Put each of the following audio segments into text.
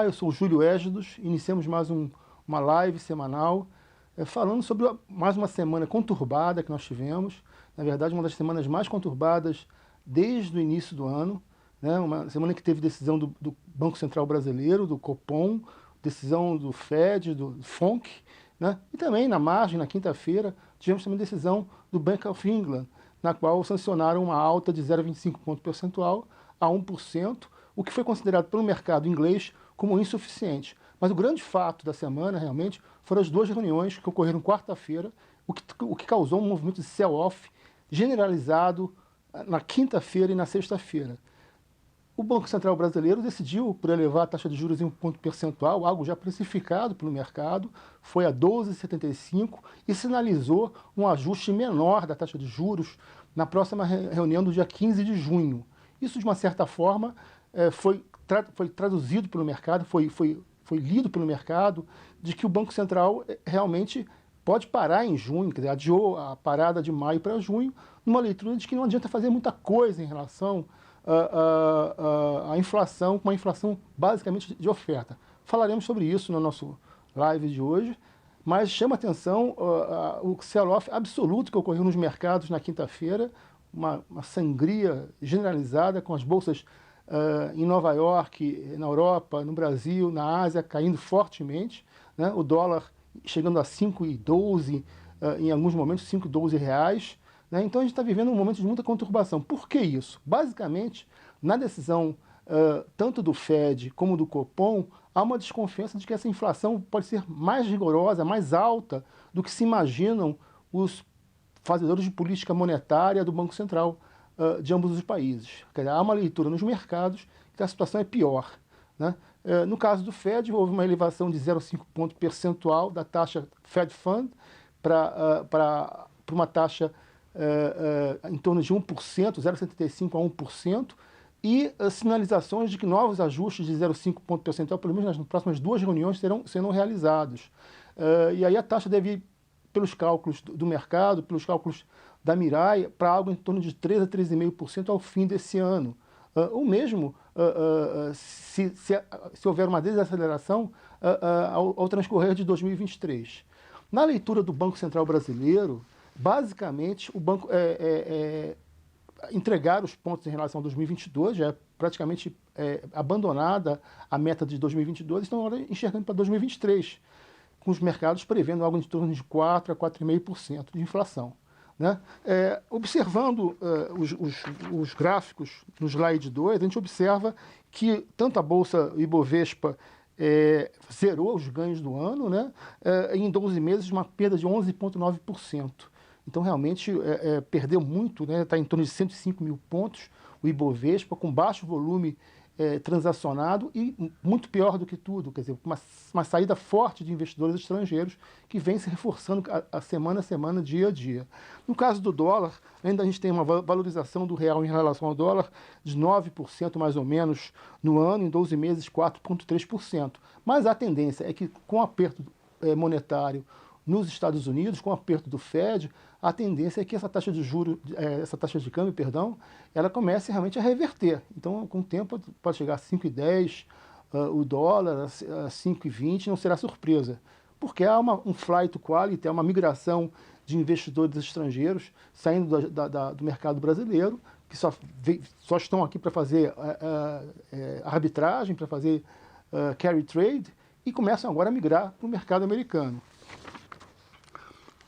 eu sou o Júlio Égidos, iniciamos mais uma live semanal, falando sobre mais uma semana conturbada que nós tivemos, na verdade uma das semanas mais conturbadas desde o início do ano, né? Uma semana que teve decisão do Banco Central Brasileiro, do Copom, decisão do Fed, do FONC, né? E também na margem, na quinta-feira, tivemos também decisão do Bank of England, na qual sancionaram uma alta de 0,25 ponto percentual a 1%, o que foi considerado pelo mercado inglês como insuficiente. Mas o grande fato da semana, realmente, foram as duas reuniões que ocorreram quarta-feira, o que causou um movimento de sell-off generalizado na quinta-feira e na sexta-feira. O Banco Central Brasileiro decidiu por elevar a taxa de juros em um ponto percentual, algo já precificado pelo mercado, foi a 12,75 e sinalizou um ajuste menor da taxa de juros na próxima reunião do dia 15 de junho. Isso, de uma certa forma, foi traduzido pelo mercado, foi lido pelo mercado, de que o Banco Central realmente pode parar em junho, quer dizer, adiou a parada de maio para junho, numa leitura de que não adianta fazer muita coisa em relação à inflação, com uma inflação basicamente de oferta. Falaremos sobre isso no nosso live de hoje, mas chama atenção o sell-off absoluto que ocorreu nos mercados na quinta-feira, uma sangria generalizada com as bolsas em Nova York, na Europa, no Brasil, na Ásia, caindo fortemente, né? O dólar chegando a 5,12, em alguns momentos 5,12 reais. Né? Então a gente está vivendo um momento de muita conturbação. Por que isso? Basicamente, na decisão tanto do Fed como do Copom, há uma desconfiança de que essa inflação pode ser mais rigorosa, mais alta do que se imaginam os fazedores de política monetária do Banco Central de ambos os países. Quer dizer, há uma leitura nos mercados que a situação é pior. Né? No caso do Fed, houve uma elevação de 0,5 ponto percentual da taxa Fed Fund para uma taxa em torno de 1%, 0,75 a 1%, e sinalizações de que novos ajustes de 0,5 ponto percentual, pelo menos nas próximas duas reuniões, serão realizados. E aí a taxa deve ir, pelos cálculos do mercado, pelos cálculos da Mirai, para algo em torno de 3 a 3,5% ao fim desse ano. Ou mesmo, se houver uma desaceleração, ao transcorrer de 2023. Na leitura do Banco Central Brasileiro, basicamente, o banco entregar os pontos em relação a 2022, já é praticamente abandonada a meta de 2022, estão agora enxergando para 2023, com os mercados prevendo algo em torno de 4 a 4,5% de inflação. Né? Observando os gráficos no slide 2, a gente observa que tanto a Bolsa Ibovespa zerou os ganhos do ano, né? Em 12 meses, uma perda de 11,9%. Então, realmente, perdeu muito, né? Está em torno de 105 mil pontos, o Ibovespa, com baixo volume transacionado e, muito pior do que tudo, quer dizer, uma saída forte de investidores estrangeiros que vem se reforçando a semana, dia a dia. No caso do dólar, ainda a gente tem uma valorização do real em relação ao dólar de 9% mais ou menos no ano, em 12 meses 4,3%. Mas a tendência é que, com o aperto monetário nos Estados Unidos, com o aperto do Fed, a tendência é que essa taxa de juros, essa taxa de câmbio, perdão, ela comece realmente a reverter. Então, com o tempo, pode chegar a 5,10, o dólar a 5,20, não será surpresa, porque há um flight to quality, há uma migração de investidores estrangeiros saindo do mercado brasileiro, que só estão aqui para fazer arbitragem, para fazer carry trade, e começam agora a migrar para o mercado americano.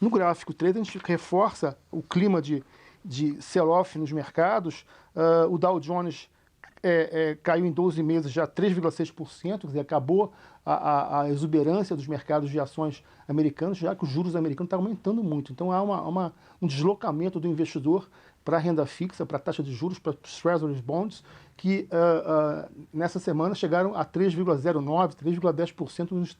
No gráfico 3, a gente reforça o clima de sell-off nos mercados. O Dow Jones caiu em 12 meses já 3,6%, quer dizer, acabou a exuberância dos mercados de ações americanos, já que os juros americanos estão aumentando muito. Então há um deslocamento do investidor para a renda fixa, para a taxa de juros, para os Treasury Bonds, que nessa semana chegaram a 3,09%, 3,10% nos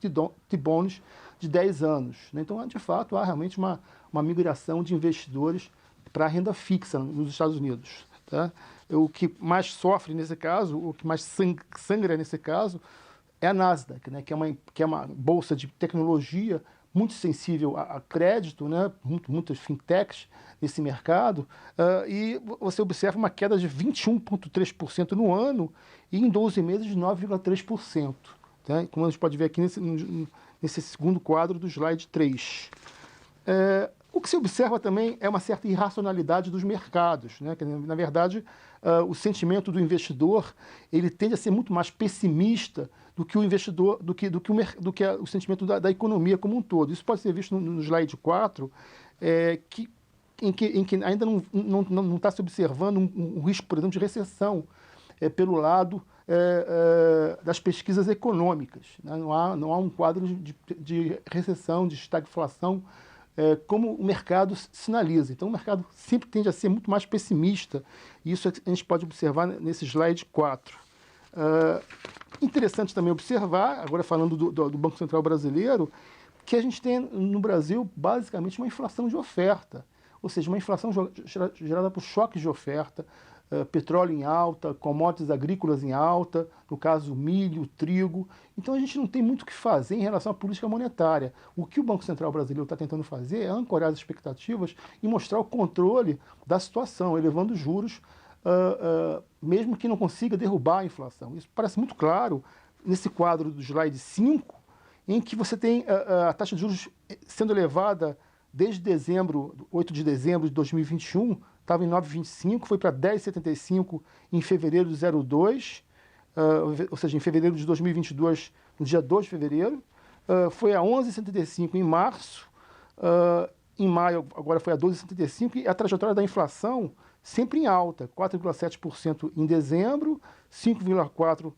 T-Bonds de 10 anos. Né? Então, de fato, há realmente uma migração de investidores para a renda fixa nos Estados Unidos. Tá? O que mais sofre nesse caso, o que mais sangra nesse caso, é a Nasdaq, né? que é uma bolsa de tecnologia muito sensível a crédito, né? Muitas fintechs nesse mercado, e você observa uma queda de 21,3% no ano e em 12 meses de 9,3%. tá? Como a gente pode ver aqui nesse segundo quadro do slide 3. O que se observa também é uma certa irracionalidade dos mercados, né? Na verdade, o sentimento do investidor ele tende a ser muito mais pessimista do que o investidor, do que o sentimento da economia como um todo. Isso pode ser visto no slide 4, em que ainda não está se observando um risco, por exemplo, de recessão pelo lado das pesquisas econômicas, né? Não há um quadro de recessão, de estagflação, como o mercado sinaliza. Então, o mercado sempre tende a ser muito mais pessimista, e isso a gente pode observar nesse slide 4. Interessante também observar, agora falando do Banco Central brasileiro, que a gente tem no Brasil, basicamente, uma inflação de oferta, ou seja, uma inflação gerada por choques de oferta, petróleo em alta, commodities agrícolas em alta, no caso milho, trigo. Então a gente não tem muito o que fazer em relação à política monetária. O que o Banco Central brasileiro está tentando fazer é ancorar as expectativas e mostrar o controle da situação, elevando os juros, mesmo que não consiga derrubar a inflação. Isso parece muito claro nesse quadro do slide 5, em que você tem a taxa de juros sendo elevada desde 8 de dezembro de 2021, estava em 9,25, foi para 10,75 em fevereiro de 02, ou seja, em fevereiro de 2022, no dia 2 de fevereiro, foi a 11,75 em março, em maio agora foi a 12,75, e a trajetória da inflação sempre em alta, 4,7% em dezembro, 5,4%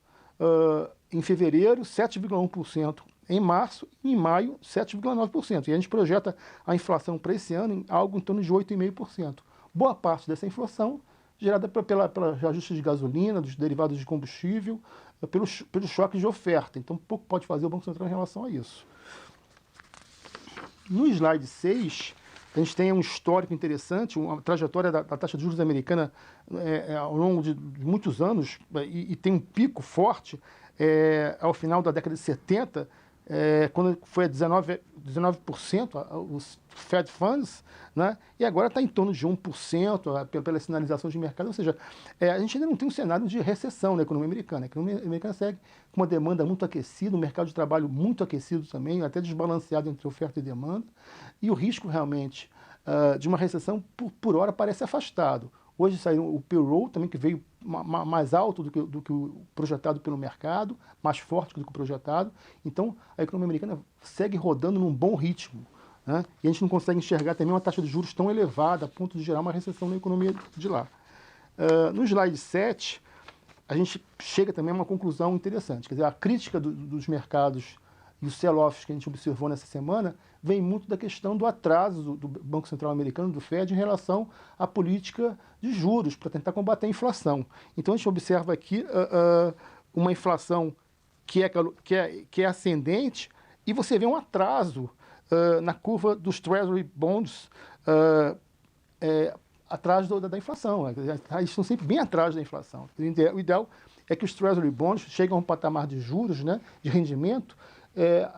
em fevereiro, 7,1% em março e em maio, 7,9%. E a gente projeta a inflação para esse ano em algo em torno de 8,5%. Boa parte dessa inflação gerada pelos ajustes de gasolina, dos derivados de combustível, pelos choques de oferta. Então, pouco pode fazer o Banco Central em relação a isso. No slide 6, a gente tem um histórico interessante, uma trajetória da taxa de juros americana ao longo de muitos anos, e tem um pico forte ao final da década de 70, quando foi a 19% os Fed Funds, né? E agora está em torno de 1% pela sinalização de mercado, ou seja, a gente ainda não tem um cenário de recessão na economia americana. A economia americana segue com uma demanda muito aquecida, um mercado de trabalho muito aquecido também, até desbalanceado entre oferta e demanda, e o risco realmente de uma recessão por hora parece afastado. Hoje saiu o payroll também, que veio mais alto do que o projetado pelo mercado, mais forte do que o projetado. Então, a economia americana segue rodando num bom ritmo, né? E a gente não consegue enxergar também uma taxa de juros tão elevada a ponto de gerar uma recessão na economia de lá. No slide 7, a gente chega também a uma conclusão interessante. Quer dizer, a crítica dos mercados e os sell-offs que a gente observou nessa semana vem muito da questão do atraso do Banco Central americano, do Fed, em relação à política de juros para tentar combater a inflação. Então a gente observa aqui uma inflação que é ascendente, e você vê um atraso na curva dos Treasury Bonds atrás da inflação. Eles estão sempre bem atrás da inflação. O ideal é que os Treasury Bonds cheguem a um patamar de juros, né, de rendimento,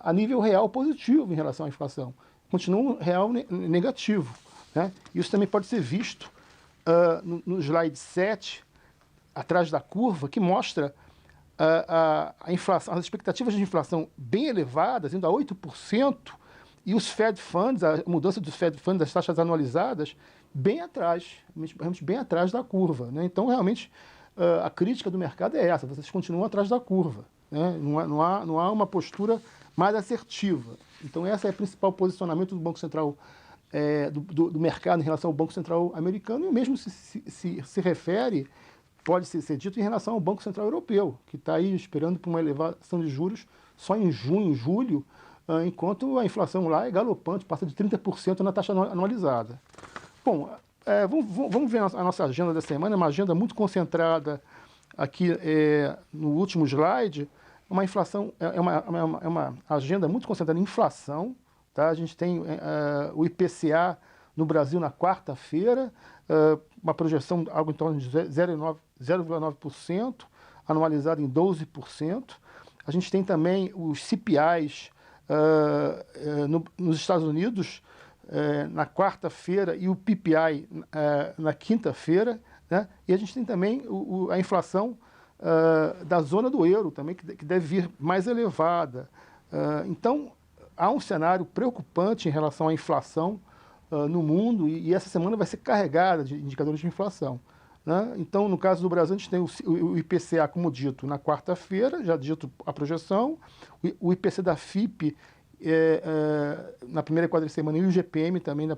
a nível real positivo em relação à inflação. Continua um real negativo, né? Isso também pode ser visto no slide 7, atrás da curva, que mostra a inflação, as expectativas de inflação bem elevadas, indo a 8%, e os Fed Funds, a mudança dos Fed Funds, das taxas anualizadas, bem atrás, realmente bem atrás da curva, né? Então, realmente, a crítica do mercado é essa: vocês continuam atrás da curva, né? Não há uma postura mais assertiva. Então, esse é o principal posicionamento do Banco Central, do mercado em relação ao Banco Central americano, e o mesmo se refere, pode ser dito em relação ao Banco Central Europeu, que está aí esperando por uma elevação de juros só em junho, julho, enquanto a inflação lá é galopante, passa de 30% na taxa anualizada. Bom, vamos ver a nossa agenda da semana, uma agenda muito concentrada aqui no último slide. Uma inflação, uma agenda muito concentrada em inflação, tá? A gente tem o IPCA no Brasil na quarta-feira, uma projeção algo em torno de 0,9%, anualizado em 12%. A gente tem também os CPIs nos Estados Unidos na quarta-feira, e o PPI na quinta-feira, né? E a gente tem também a inflação da zona do euro também, que deve vir mais elevada. Então, há um cenário preocupante em relação à inflação no mundo, e essa semana vai ser carregada de indicadores de inflação, né? Então, no caso do Brasil, a gente tem o IPCA, como dito, na quarta-feira, já dito a projeção, o IPC da FIPE na primeira quadricemana, e o IGPM também na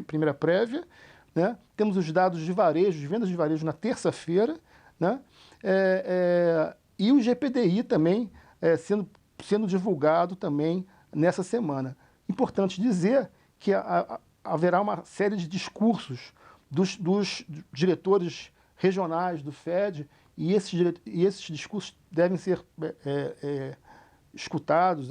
primeira prévia, né? Temos os dados de varejo, de vendas de varejo na terça-feira, né? E o GPDI também sendo divulgado também nessa semana. Importante dizer que haverá uma série de discursos dos diretores regionais do FED, e esses discursos devem ser escutados,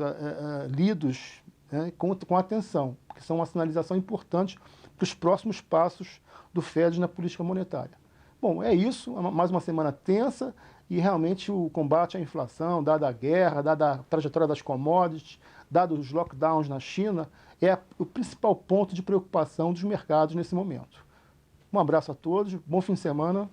lidos, né, com atenção, porque são uma sinalização importante para os próximos passos do FED na política monetária. Bom, é isso, mais uma semana tensa, e realmente o combate à inflação, dada a guerra, dada a trajetória das commodities, dado os lockdowns na China, é o principal ponto de preocupação dos mercados nesse momento. Um abraço a todos, bom fim de semana.